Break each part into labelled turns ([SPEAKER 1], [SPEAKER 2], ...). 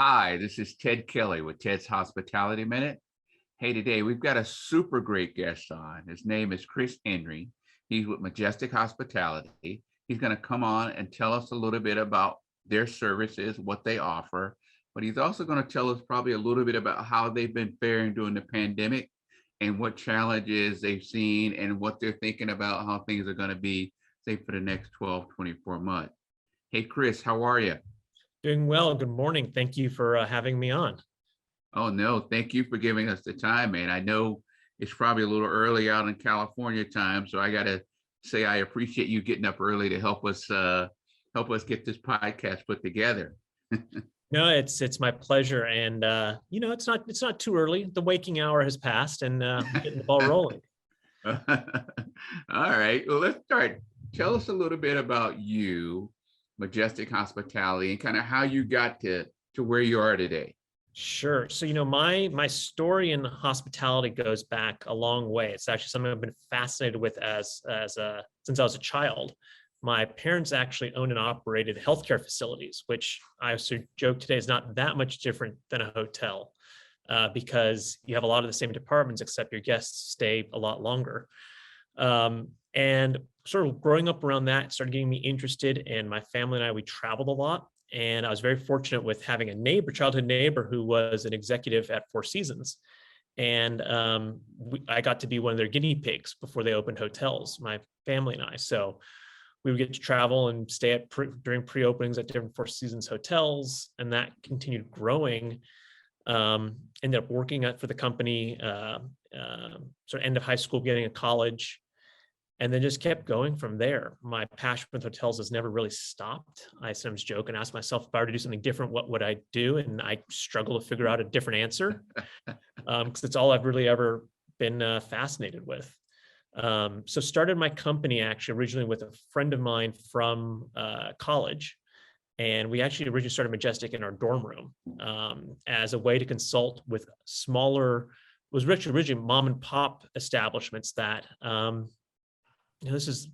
[SPEAKER 1] Hi, this is Ted Kelly with Ted's Hospitality Minute. Hey, today we've got a super great guest on. His name is Chris Henry. He's with Majestic Hospitality. He's going to come on and tell us a little bit about their services, what they offer, but he's also going to tell us probably a little bit about how they've been faring during the pandemic and what challenges they've seen and what they're thinking about how things are going to be, say, for the next 12, 24 months. Hey, Chris, how are you?
[SPEAKER 2] Doing well. Good morning. Thank you for having me on.
[SPEAKER 1] Oh, no, thank you for giving us the time, man. I know it's probably a little early out in California time, so I got to say I appreciate you getting up early to help us get this podcast put together.
[SPEAKER 2] No, it's my pleasure, and it's not too early. The waking hour has passed, and getting the ball rolling.
[SPEAKER 1] All right, well, let's start. Tell us a little bit about you, Majestic Hospitality, and kind of how you got to where you are today.
[SPEAKER 2] Sure. So, my story in hospitality goes back a long way. It's actually something I've been fascinated with since I was a child. My parents actually owned and operated healthcare facilities, which I also joke today is not that much different than a hotel, because you have a lot of the same departments, except your guests stay a lot longer. And sort of growing up around that started getting me interested, and my family and we traveled a lot. And I was very fortunate with having a childhood neighbor who was an executive at Four Seasons. And I got to be one of their guinea pigs before they opened hotels, my family and I. So we would get to travel and stay during pre-openings at different Four Seasons hotels. And that continued growing. Ended up working for the company, sort of end of high school, beginning of college. And then just kept going from there. My passion with hotels has never really stopped. I sometimes joke and ask myself, if I were to do something different, what would I do? And I struggle to figure out a different answer, because it's all I've really ever been fascinated with. So started my company actually originally with a friend of mine from college. And we actually originally started Majestic in our dorm room as a way to consult with smaller, was originally mom and pop establishments that, this is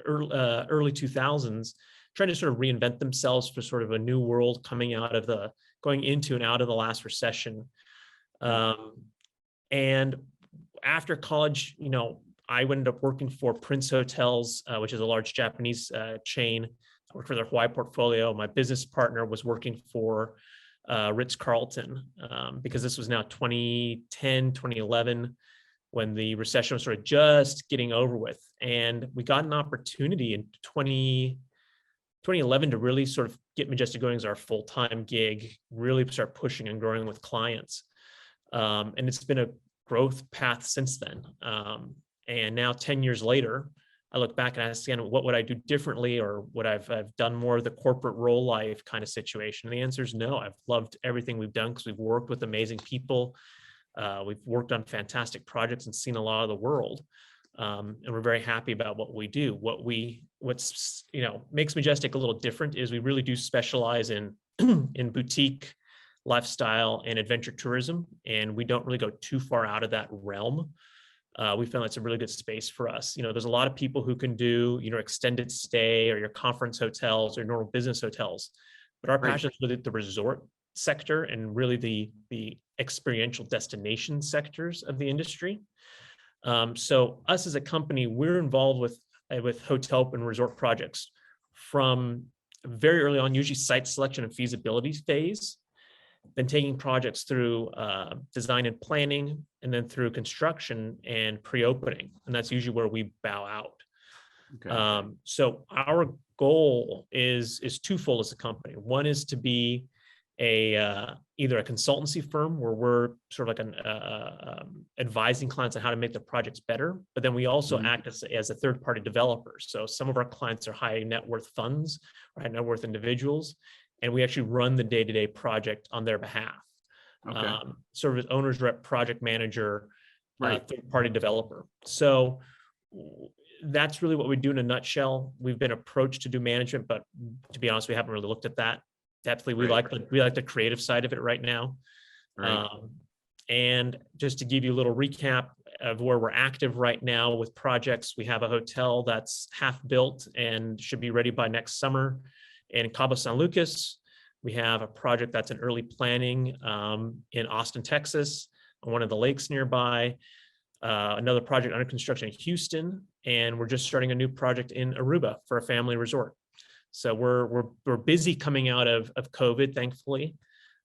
[SPEAKER 2] early 2000s, trying to sort of reinvent themselves for sort of a new world going into and out of the last recession. And after college, I ended up working for Prince Hotels, which is a large Japanese chain. I worked for their Hawaii portfolio. My business partner was working for Ritz-Carlton, because this was now 2010, 2011. When the recession was sort of just getting over with. And we got an opportunity in 2011 to really sort of get Majestic going as our full-time gig, really start pushing and growing with clients. And it's been a growth path since then. And now 10 years later, I look back and I ask, what would I do differently, or would I've done more of the corporate role life kind of situation? And the answer is no. I've loved everything we've done because we've worked with amazing people. We've worked on fantastic projects and seen a lot of the world. And we're very happy about what we do. What's makes Majestic a little different is we really do specialize in in boutique lifestyle and adventure tourism. And we don't really go too far out of that realm. We found that's a really good space for us. There's a lot of people who can do, extended stay or your conference hotels or normal business hotels, but our passion is really the resort sector and really the experiential destination sectors of the industry. So us as a company, we're involved with hotel and resort projects from very early on, usually site selection and feasibility phase, then taking projects through design and planning, and then through construction and pre-opening. And that's usually where we bow out. Okay. So our goal is twofold as a company. One is to be either a consultancy firm where we're sort of like advising clients on how to make their projects better, but then we also act as a third-party developer. So some of our clients are high net worth funds or high net worth individuals, and we actually run the day-to-day project on their behalf. Okay. Sort of as owner's rep, project manager, third-party developer. So that's really what we do in a nutshell. We've been approached to do management, but to be honest, we haven't really looked at that. Definitely, we like the creative side of it right now. Right. And just to give you a little recap of where we're active right now with projects, we have a hotel that's half built and should be ready by next summer in Cabo San Lucas. We have a project that's in early planning in Austin, Texas, on one of the lakes nearby. Another project under construction in Houston, and we're just starting a new project in Aruba for a family resort. So we're busy coming out of COVID, thankfully.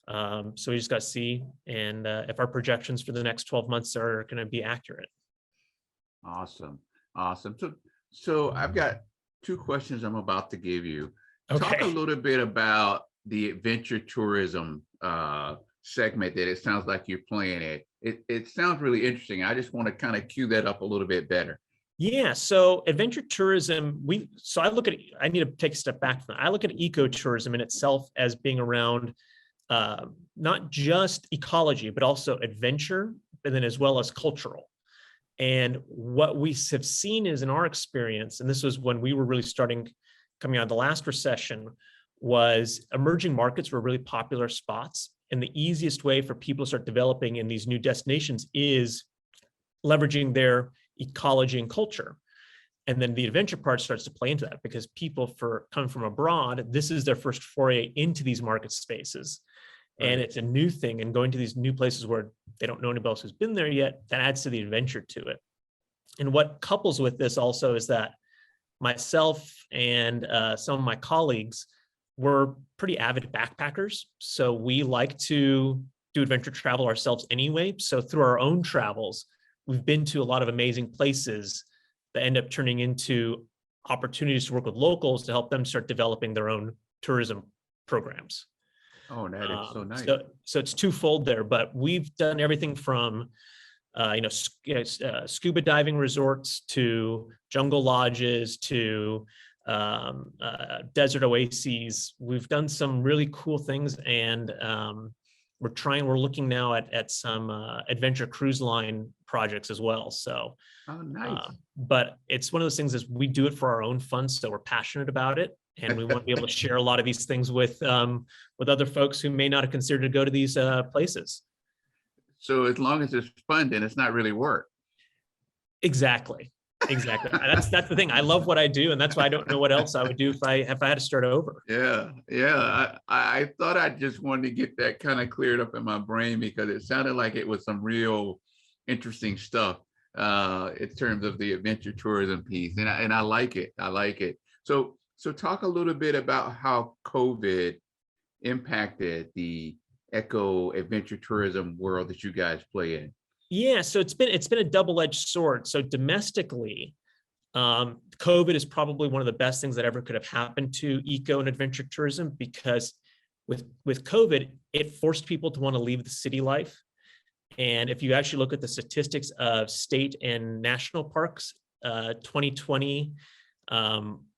[SPEAKER 2] So we just got to see and if our projections for the next 12 months are going to be accurate.
[SPEAKER 1] Awesome. Awesome. So I've got two questions I'm about to give you. Talk a
[SPEAKER 2] Okay.
[SPEAKER 1] little bit about the adventure tourism segment that it sounds like you're playing at. It sounds really interesting. I just want to kind of cue that up a little bit better.
[SPEAKER 2] Yeah. So adventure tourism, I need to take a step back from that. I look at ecotourism in itself as being around not just ecology, but also adventure, and then as well as cultural. And what we have seen is in our experience, and this was when we were really coming out of the last recession, was emerging markets were really popular spots. And the easiest way for people to start developing in these new destinations is leveraging their ecology and culture. And then the adventure part starts to play into that, because people coming from abroad, this is their first foray into these market spaces. And
[SPEAKER 1] Right.
[SPEAKER 2] it's a new thing, and going to these new places where they don't know anybody else who's been there yet, that adds to the adventure to it. And what couples with this also is that myself and some of my colleagues were pretty avid backpackers. So we like to do adventure travel ourselves anyway. So through our own travels, we've been to a lot of amazing places that end up turning into opportunities to work with locals to help them start developing their own tourism programs.
[SPEAKER 1] Oh, that is so nice.
[SPEAKER 2] So it's twofold there, but we've done everything from scuba diving resorts to jungle lodges to desert oases. We've done some really cool things, and we're looking now at some adventure cruise line projects as well. So,
[SPEAKER 1] Oh, nice.
[SPEAKER 2] but it's one of those things is we do it for our own fun, so we're passionate about it, and we want to be able to share a lot of these things with other folks who may not have considered to go to these places.
[SPEAKER 1] So as long as it's fun, then it's not really work.
[SPEAKER 2] Exactly. That's the thing. I love what I do, and that's why I don't know what else I would do if I had to start over.
[SPEAKER 1] Yeah. I thought I just wanted to get that kind of cleared up in my brain, because it sounded like it was some real interesting stuff in terms of the adventure tourism piece, and I like it. I like it. So talk a little bit about how COVID impacted the eco adventure tourism world that you guys play in.
[SPEAKER 2] Yeah, so it's been a double-edged sword. So domestically, COVID is probably one of the best things that ever could have happened to eco and adventure tourism, because with COVID, it forced people to want to leave the city life. And if you actually look at the statistics of state and national parks, 2020,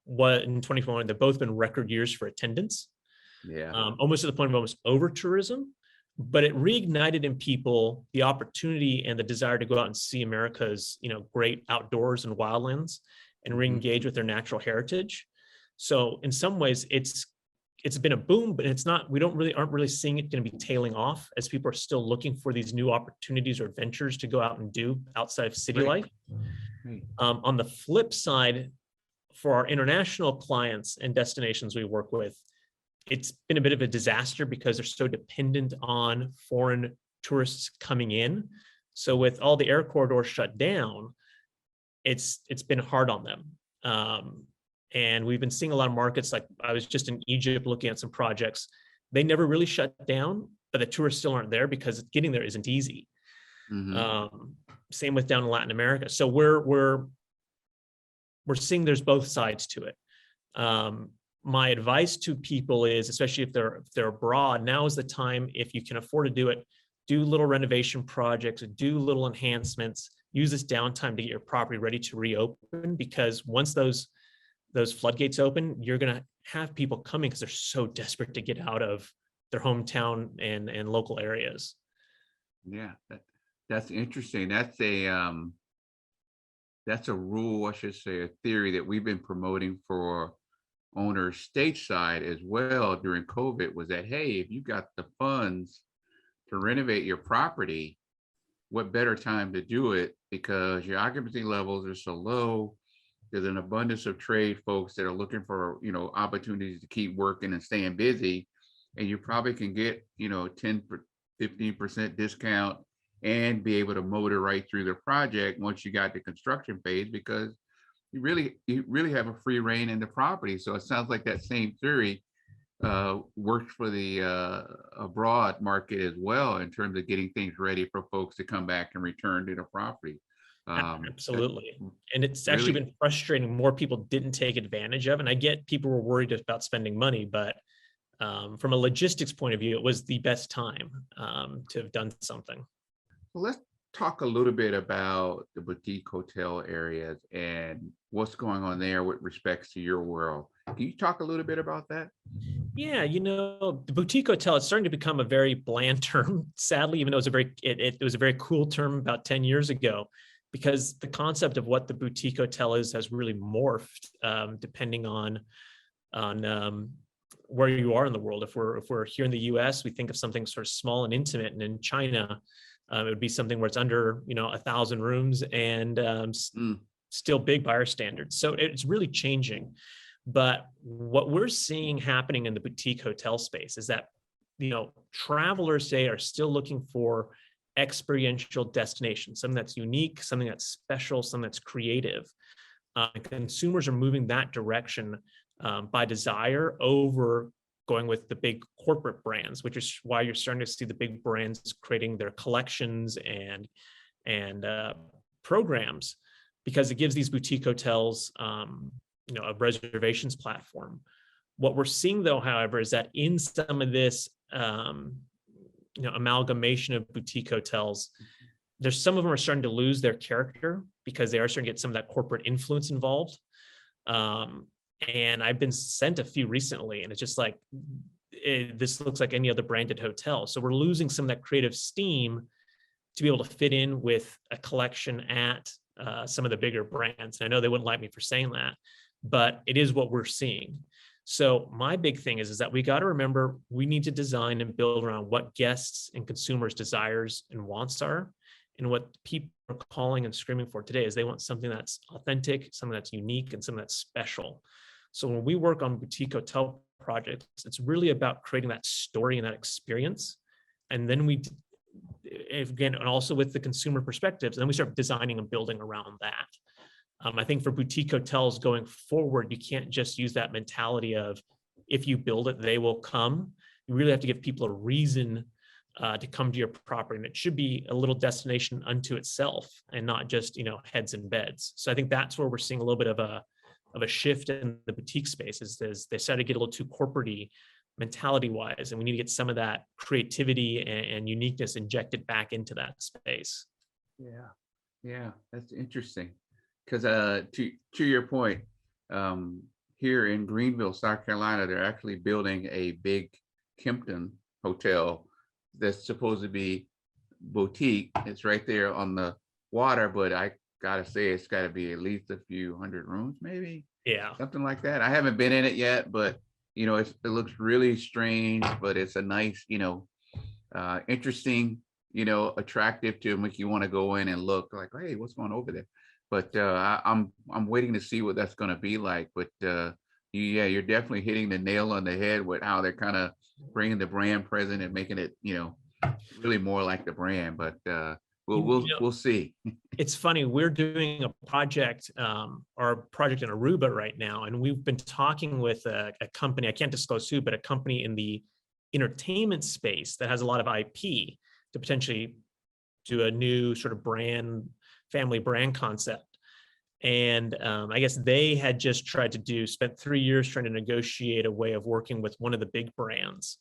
[SPEAKER 2] what in 2021, they've both been record years for attendance.
[SPEAKER 1] Yeah.
[SPEAKER 2] Almost to the point of almost over tourism. But it reignited in people the opportunity and the desire to go out and see America's, great outdoors and wildlands, and re-engage with their natural heritage. So in some ways, it's been a boom, but aren't really seeing it going to be tailing off, as people are still looking for these new opportunities or adventures to go out and do outside of city life. Right. On the flip side, for our international clients and destinations we work with, it's been a bit of a disaster because they're so dependent on foreign tourists coming in. So with all the air corridors shut down, it's been hard on them. And we've been seeing a lot of markets, like I was just in Egypt looking at some projects. They never really shut down, but the tourists still aren't there because getting there isn't easy. Same with down in Latin America. So we're seeing there's both sides to it. My advice to people is, especially if they're abroad, now is the time, if you can afford to do it, do little renovation projects, do little enhancements, use this downtime to get your property ready to reopen, because once those floodgates open, you're going to have people coming because they're so desperate to get out of their hometown and local areas. Yeah,
[SPEAKER 1] that's interesting. That's a rule, I should say, a theory that we've been promoting for owners stateside as well during COVID, was that, hey, if you got the funds to renovate your property, what better time to do it, because your occupancy levels are so low. There's an abundance of trade folks that are looking for, opportunities to keep working and staying busy. and you probably can get, 15% discount and be able to motor right through the project once you got the construction phase, because you really have a free reign in the property. So it sounds like that same theory works for the abroad market as well, in terms of getting things ready for folks to come back and return to the property. That's
[SPEAKER 2] Absolutely. And it's actually
[SPEAKER 1] really,
[SPEAKER 2] been frustrating. More people didn't take advantage of, and I get people were worried about spending money, but from a logistics point of view, it was the best time to have done something.
[SPEAKER 1] well, let's talk a little bit about the boutique hotel areas and what's going on there with respects to your world. Can you talk a little bit about that?
[SPEAKER 2] Yeah, the boutique hotel is starting to become a very bland term, sadly, even though it was a very cool term about 10 years ago, because the concept of what the boutique hotel is has really morphed depending on where you are in the world. If we're here in the US, we think of something sort of small and intimate, and in China, it would be something where it's under 1,000 rooms and
[SPEAKER 1] Mm,
[SPEAKER 2] still big by our standards. So it's really changing. But what we're seeing happening in the boutique hotel space is that, travelers today are still looking for experiential destinations, something that's unique, something that's special, something that's creative. Consumers are moving that direction by desire over going with the big corporate brands, which is why you're starting to see the big brands creating their collections and programs, because it gives these boutique hotels a reservations platform. What we're seeing, though, however, is that in some of this amalgamation of boutique hotels, there's some of them are starting to lose their character because they are starting to get some of that corporate influence involved. And I've been sent a few recently, and it's just like, this looks like any other branded hotel. So we're losing some of that creative steam to be able to fit in with a collection at some of the bigger brands. And I know they wouldn't like me for saying that, but it is what we're seeing. So my big thing is that we got to remember we need to design and build around what guests and consumers' desires and wants are. And what people are calling and screaming for today is they want something that's authentic, something that's unique, and something that's special. So when we work on boutique hotel projects, it's really about creating that story and that experience. And then again, and also with the consumer perspectives, and then we start designing and building around that. I think for boutique hotels going forward, you can't just use that mentality of, if you build it, they will come. You really have to give people a reason to come to your property, and it should be a little destination unto itself, and not just heads and beds. So I think that's where we're seeing a little bit of a shift in the boutique space. Is they started to get a little too corporate-y mentality wise, and we need to get some of that creativity and uniqueness injected back into that space.
[SPEAKER 1] yeah, that's interesting. Because to your point, here in Greenville, South Carolina, they're actually building a big Kimpton hotel that's supposed to be boutique. It's right there on the water, but I gotta say it's got to be at least a few hundred rooms, maybe
[SPEAKER 2] Yeah.
[SPEAKER 1] something like that. I haven't been in it yet, but it looks really strange, but it's a nice, interesting, attractive to make you want to go in and look like, hey, what's going over there? But I'm waiting to see what that's going to be like. But you're definitely hitting the nail on the head with how they're kind of bringing the brand present and making it, really more like the brand. But we'll see.
[SPEAKER 2] It's funny, we're doing a project in Aruba right now, and we've been talking with a company, I can't disclose who, but a company in the entertainment space that has a lot of IP to potentially do a new sort of family brand concept. And I guess they had just spent 3 years trying to negotiate a way of working with one of the big brands.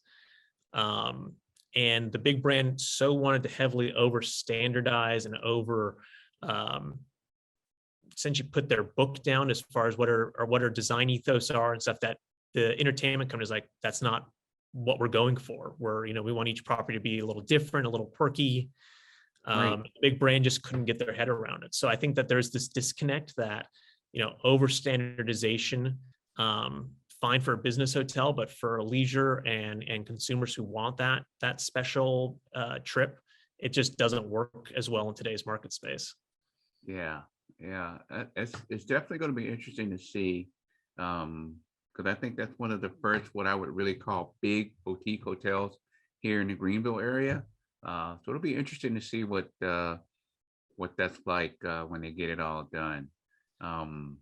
[SPEAKER 2] And the big brand so wanted to heavily over standardize and essentially put their book down as far as what our design ethos are and stuff, that the entertainment company is like, that's not what we're going for. We want each property to be a little different, a little quirky.
[SPEAKER 1] Right.
[SPEAKER 2] Big brand just couldn't get their head around it. So I think that there's this disconnect that, over standardization, fine for a business hotel, but for leisure and consumers who want that special trip, it just doesn't work as well in today's market space.
[SPEAKER 1] Yeah. It's definitely going to be interesting to see because I think that's one of the first what I would really call big boutique hotels here in the Greenville area. So it'll be interesting to see what that's like when they get it all done. Um,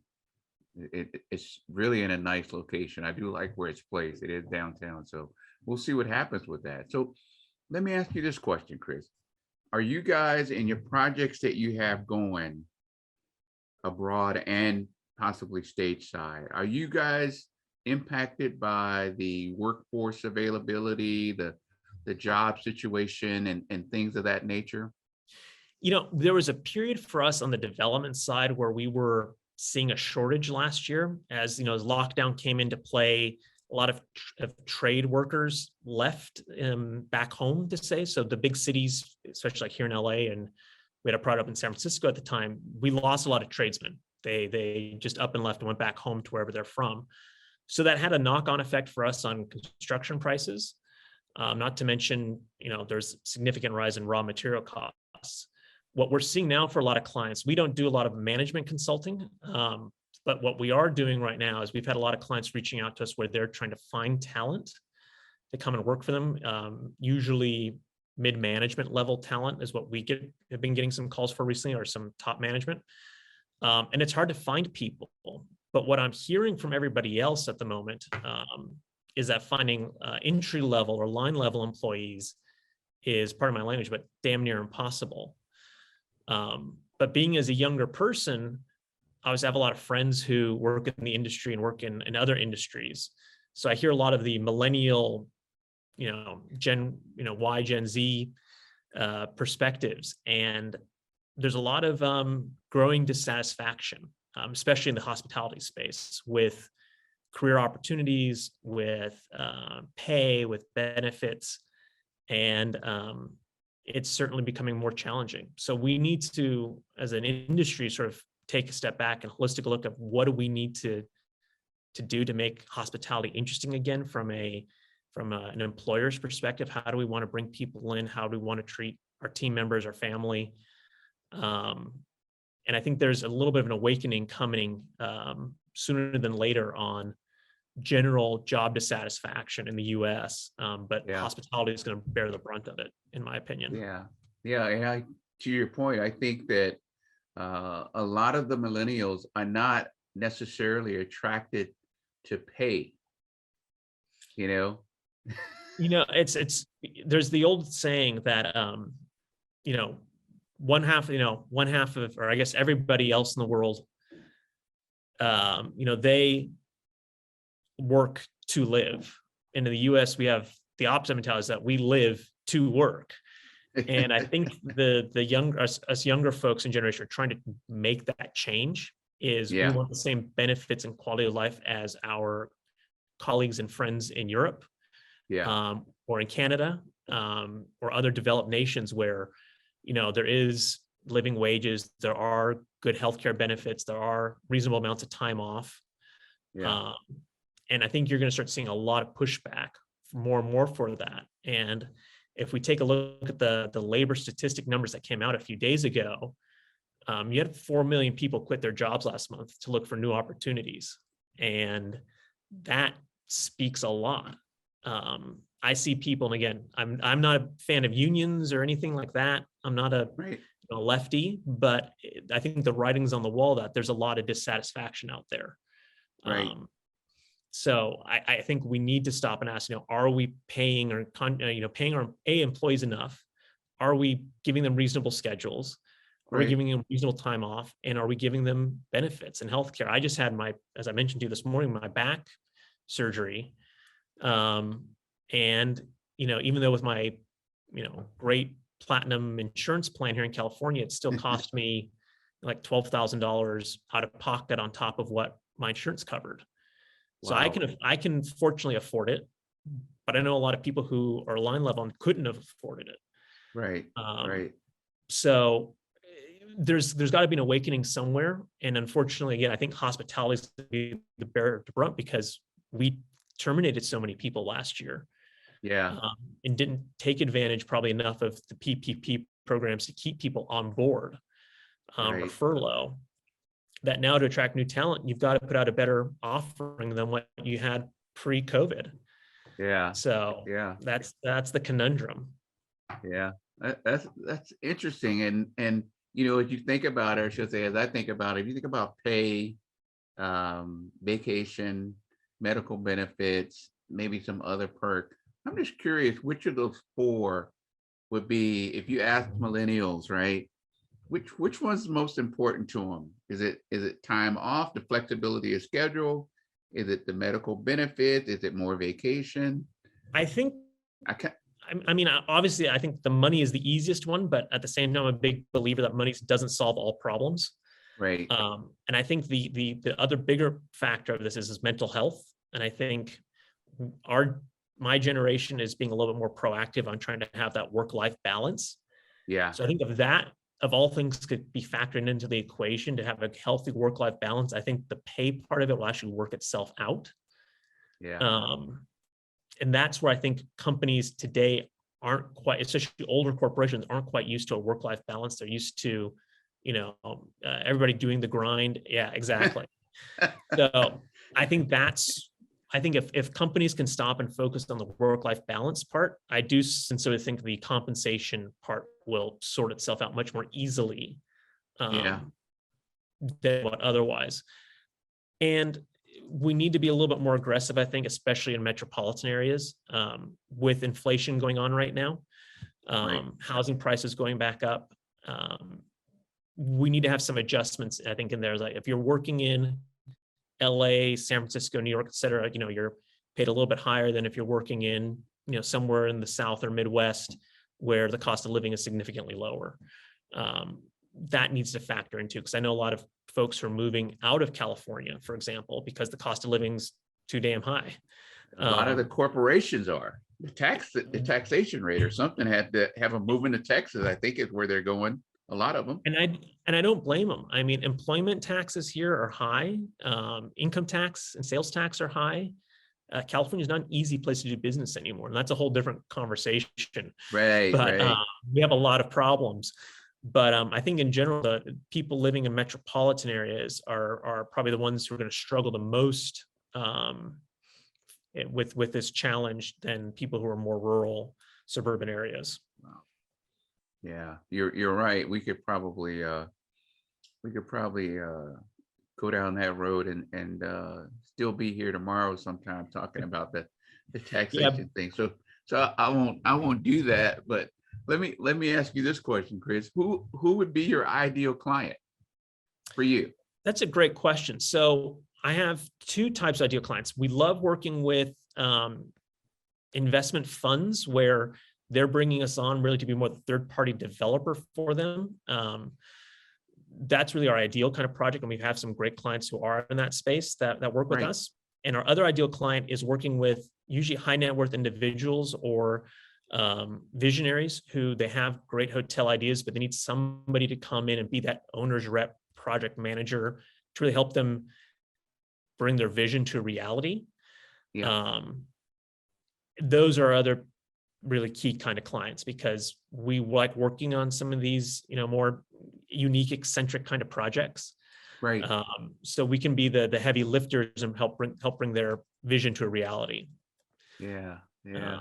[SPEAKER 1] it's really in a nice location. I do like where it's placed. It is downtown, so we'll see what happens with that. So let me ask you this question, Chris. Are you guys in your projects that you have going abroad and possibly stateside, are you guys impacted by the workforce availability, the job situation and things of that nature?
[SPEAKER 2] There was a period for us on the development side where we were seeing a shortage last year as lockdown came into play. A lot of trade workers left back home to say. So the big cities, especially like here in LA, and we had a product up in San Francisco at the time, we lost a lot of tradesmen. They just up and left and went back home to wherever they're from. So that had a knock-on effect for us on construction prices. Not to mention, there's significant rise in raw material costs. What we're seeing now for a lot of clients, we don't do a lot of management consulting, but what we are doing right now is we've had a lot of clients reaching out to us where they're trying to find talent to come and work for them. Usually mid-management level talent is what we have been getting some calls for recently, or some top management. And it's hard to find people. But what I'm hearing from everybody else at the moment is that finding entry level or line level employees is, part of my language, but damn near impossible. But being as a younger person, I always have a lot of friends who work in the industry and work in other industries. So I hear a lot of the millennial, Gen Z perspectives. And there's a lot of growing dissatisfaction, especially in the hospitality space, with career opportunities, with pay, with benefits. And it's certainly becoming more challenging. So we need to, as an industry, sort of take a step back and holistic look at what do we need to do to make hospitality interesting again from an employer's perspective. How do we want to bring people in? How do we want to treat our team members, our family? And I think there's a little bit of an awakening coming sooner than later on general job dissatisfaction in the US, but
[SPEAKER 1] Yeah.
[SPEAKER 2] hospitality is going to bear the brunt of it, in my opinion.
[SPEAKER 1] Yeah. And to your point, I think that a lot of the millennials are not necessarily attracted to pay,
[SPEAKER 2] It's there's the old saying that one half of, or I guess everybody else in the world, they work to live. And in the US, we have the opposite mentality, is that we live to work. And I think us younger folks in generation are trying to make that change. We want the same benefits and quality of life as our colleagues and friends in Europe, or in Canada, or other developed nations where, there is living wages, there are good healthcare benefits, there are reasonable amounts of time off. And I think you're going to start seeing a lot of pushback more and more for that. And if we take a look at the labor statistic numbers that came out a few days ago, you had 4 million people quit their jobs last month to look for new opportunities. And that speaks a lot. I see people, and again, I'm not a fan of unions or anything like that. I'm not a lefty, but I think the writing's on the wall that there's a lot of dissatisfaction out there. So I think we need to stop and ask, are we paying our employees enough? Are we giving them reasonable schedules? Are we giving them reasonable time off? And are we giving them benefits and healthcare? I just had as I mentioned to you this morning, my back surgery. And, even though with my, great platinum insurance plan here in California, it still cost me like $12,000 out of pocket on top of what my insurance covered. So I can fortunately afford it, but I know a lot of people who are line level and couldn't have afforded it. So there's got to be an awakening somewhere. And unfortunately, again, I think hospitality is the bearer to brunt because we terminated so many people last year. And didn't take advantage probably enough of the PPP programs to keep people on board, or furlough. that now to attract new talent, you've got to put out a better offering than what you had pre-COVID.
[SPEAKER 1] Yeah.
[SPEAKER 2] So
[SPEAKER 1] Yeah.
[SPEAKER 2] that's the conundrum.
[SPEAKER 1] Yeah. That's interesting. And as you think about it, I should say, as I think about it, if you think about pay, vacation, medical benefits, maybe some other perk, I'm just curious which of those four would be, if you ask millennials, right? Which one's most important to them? Is it time off, the flexibility of schedule? Is it the medical benefit? Is it more vacation?
[SPEAKER 2] I think,
[SPEAKER 1] I can't.
[SPEAKER 2] I mean, obviously, I think the money is the easiest one, but at the same time, I'm a big believer that money doesn't solve all problems.
[SPEAKER 1] Right.
[SPEAKER 2] And I think the other bigger factor of this is mental health. And I think my generation is being a little bit more proactive on trying to have that work-life balance.
[SPEAKER 1] Yeah.
[SPEAKER 2] So I think of all things could be factored into the equation to have a healthy work-life balance. I think the pay part of it will actually work itself out.
[SPEAKER 1] Yeah.
[SPEAKER 2] And that's where I think companies today aren't quite, especially older corporations, aren't quite used to a work-life balance. They're used to, everybody doing the grind. Yeah, exactly. So I think if companies can stop and focus on the work-life balance part, I do sincerely think the compensation part will sort itself out much more easily than what otherwise. And we need to be a little bit more aggressive, I think, especially in metropolitan areas, with inflation going on right now, housing prices going back up. We need to have some adjustments, I think, in there. Like if you're working in LA, San Francisco, New York, et cetera, you're paid a little bit higher than if you're working in, somewhere in the South or Midwest where the cost of living is significantly lower. That needs to factor into, because I know a lot of folks are moving out of California, for example, because the cost of living's too damn high.
[SPEAKER 1] A lot of the corporations are. The taxation rate or something had to have them moving to Texas, I think is where they're going. A lot of them.
[SPEAKER 2] And I don't blame them. I mean, employment taxes here are high. Income tax and sales tax are high. California is not an easy place to do business anymore. And that's a whole different conversation.
[SPEAKER 1] Right.
[SPEAKER 2] But we have a lot of problems. But I think in general, the people living in metropolitan areas are probably the ones who are going to struggle the most with this challenge than people who are more rural, suburban areas.
[SPEAKER 1] Wow. Yeah, you're right. We could probably go down that road and still be here tomorrow sometime talking about the taxation thing. So I won't do that. But let me ask you this question, Chris. Who would be your ideal client for you?
[SPEAKER 2] That's a great question. So I have two types of ideal clients. We love working with investment funds where they're bringing us on really to be more the third-party developer for them. That's really our ideal kind of project. And we have some great clients who are in that space that work with us. And our other ideal client is working with usually high net worth individuals or visionaries who they have great hotel ideas, but they need somebody to come in and be that owner's rep, project manager to really help them bring their vision to reality. Yeah. Those are other really key kind of clients because we like working on some of these, more unique, eccentric kind of projects. Right. So we can be the heavy lifters and help bring their vision to a reality.
[SPEAKER 1] Yeah. Yeah.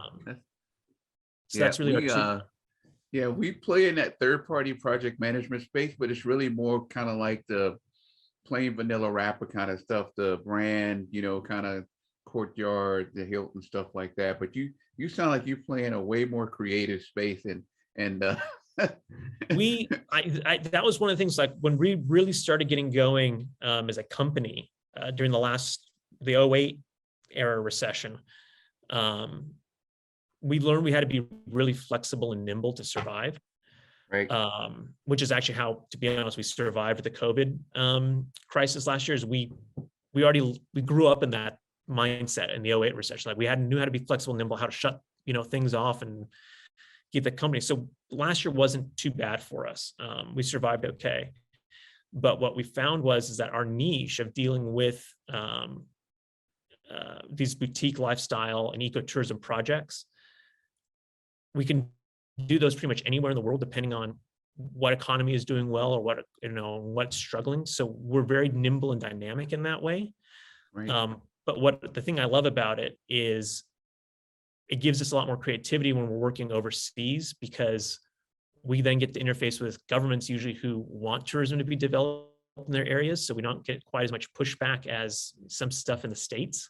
[SPEAKER 2] So that's really our
[SPEAKER 1] yeah, we play in that third-party project management space, but it's really more kind of like the plain vanilla wrapper kind of stuff, the brand, kind of Courtyard, the Hilton, stuff like that. But you sound like you play in a way more creative space and
[SPEAKER 2] that was one of the things, like when we really started getting going as a company during the 2008 era recession. We learned we had to be really flexible and nimble to survive. Right. Which is actually how, to be honest, we survived the COVID crisis last year. Is we grew up in that mindset in the 2008 recession. Like we knew how to be flexible and nimble, how to shut things off and keep the company. So last year wasn't too bad for us. We survived okay. But what we found is that our niche of dealing with these boutique lifestyle and ecotourism projects, we can do those pretty much anywhere in the world, depending on what economy is doing well or what, what's struggling. So we're very nimble and dynamic in that way.
[SPEAKER 1] Right.
[SPEAKER 2] But the thing I love about it is it gives us a lot more creativity when we're working overseas, because we then get to interface with governments usually who want tourism to be developed in their areas. So we don't get quite as much pushback as some stuff in the States.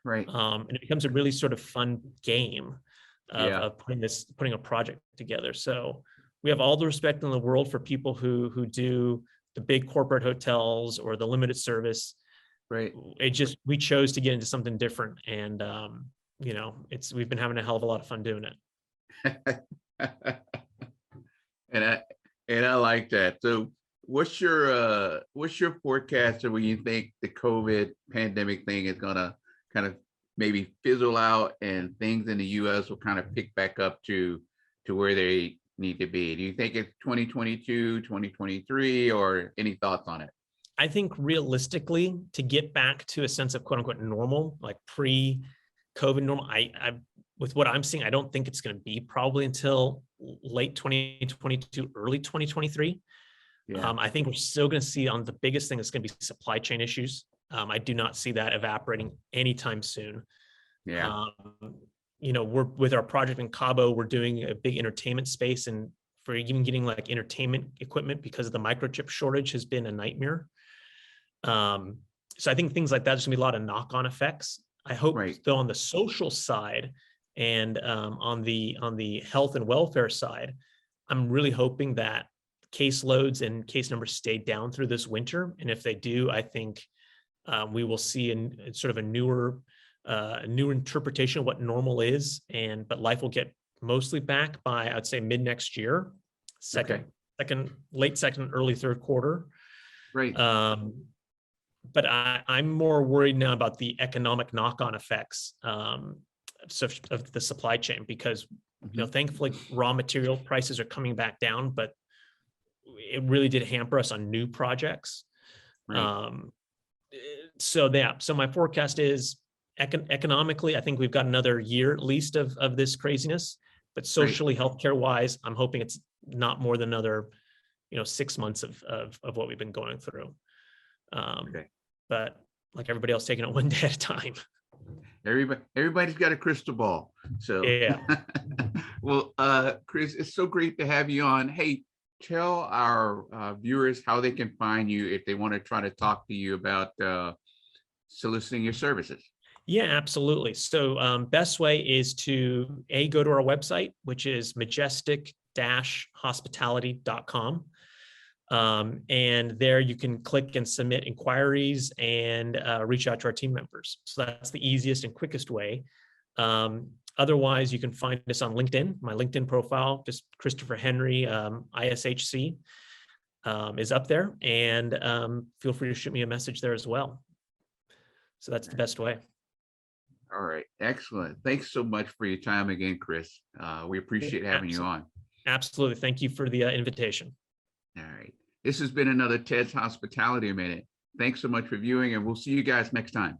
[SPEAKER 1] Right.
[SPEAKER 2] And it becomes a really sort of fun game of putting a project together. So we have all the respect in the world for people who do the big corporate hotels or the limited service.
[SPEAKER 1] Right.
[SPEAKER 2] We chose to get into something different, and we've been having a hell of a lot of fun doing it.
[SPEAKER 1] And I like that. So what's your forecast of when you think the COVID pandemic thing is gonna kind of maybe fizzle out and things in the US will kind of pick back up to where they need to be? Do you think it's 2022, 2023, or any thoughts on it?
[SPEAKER 2] I think realistically, to get back to a sense of quote unquote normal, like pre-COVID normal, I with what I'm seeing, I don't think it's going to be probably until late 2022, early 2023.
[SPEAKER 1] Yeah.
[SPEAKER 2] I think we're still going to see on the biggest thing that's going to be supply chain issues. I do not see that evaporating anytime soon.
[SPEAKER 1] Yeah.
[SPEAKER 2] We're with our project in Cabo, we're doing a big entertainment space, and for even getting like entertainment equipment because of the microchip shortage has been a nightmare. So I think things like that, there's gonna be a lot of knock-on effects. I hope though on the social side and on the health and welfare side, I'm really hoping that caseloads and case numbers stay down through this winter. And if they do, I think we will see a sort of a newer interpretation of what normal is, but life will get mostly back by, I'd say, mid next year, late second, early third quarter.
[SPEAKER 1] Right.
[SPEAKER 2] But I'm more worried now about the economic knock-on effects of the supply chain, because thankfully raw material prices are coming back down, but it really did hamper us on new projects.
[SPEAKER 1] Right.
[SPEAKER 2] So my forecast is economically, I think we've got another year at least of this craziness, but socially, healthcare wise, I'm hoping it's not more than another 6 months of what we've been going through. But like everybody else, taking it one day at a time.
[SPEAKER 1] Everybody's got a crystal ball. So
[SPEAKER 2] yeah.
[SPEAKER 1] Well, Chris, it's so great to have you on. Hey, tell our viewers how they can find you if they want to try to talk to you about soliciting your services.
[SPEAKER 2] Yeah, absolutely. So best way is to go to our website, which is majestic-hospitality.com. And there you can click and submit inquiries and reach out to our team members. So that's the easiest and quickest way. Otherwise, you can find us on LinkedIn. My LinkedIn profile, just Christopher Henry, ISHC, is up there. And feel free to shoot me a message there as well. So that's the best way.
[SPEAKER 1] All right. Excellent. Thanks so much for your time again, Chris. We appreciate having you on.
[SPEAKER 2] Absolutely. Thank you for the invitation.
[SPEAKER 1] All right. This has been another Ted's Hospitality Minute. Thanks so much for viewing, and we'll see you guys next time.